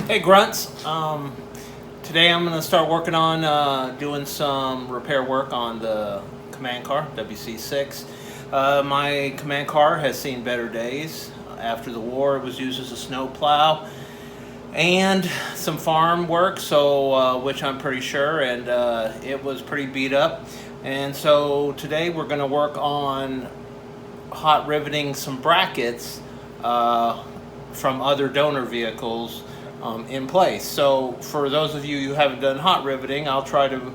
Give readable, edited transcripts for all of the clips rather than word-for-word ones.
Hey Grunts, today I'm going to start working on doing some repair work on the command car, WC6. My command car has seen better days. After the war it was used as a snow plow and some farm work, so which I'm pretty sure, and it was pretty beat up. And so today we're going to work on hot riveting some brackets from other donor vehicles in place. So for those of you who haven't done hot riveting, I'll try to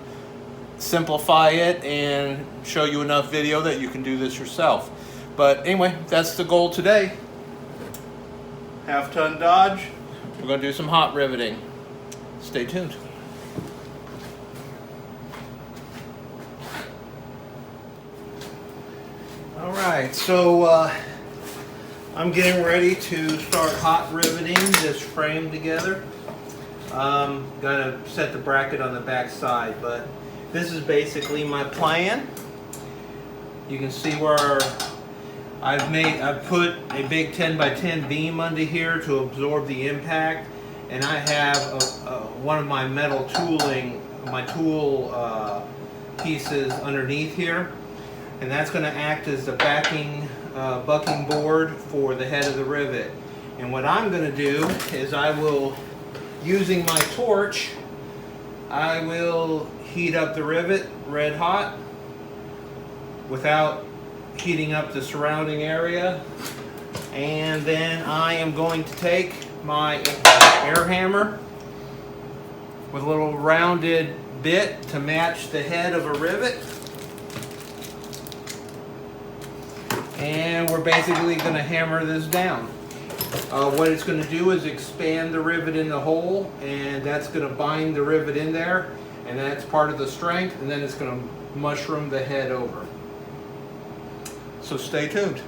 simplify it and show you enough video that you can do this yourself. But anyway, that's the goal today. Half-ton Dodge. We're going to do some hot riveting. Stay tuned. Alright, so I'm getting ready to start hot riveting this frame together. Gotta set the bracket on the back side, but this is basically my plan. You can see where I've put a big 10 by 10 beam under here to absorb the impact, and I have one of my metal tooling, my tool pieces underneath here, and that's going to act as the backing bucking board for the head of the rivet. And what I'm going to do is I will, using my torch, I will heat up the rivet red hot without heating up the surrounding area. And then I am going to take my air hammer with a little rounded bit to match the head of a rivet. And we're basically going to hammer this down. What it's going to do is expand the rivet in the hole, and that's going to bind the rivet in there, and that's part of the strength, and then it's going to mushroom the head over. So stay tuned.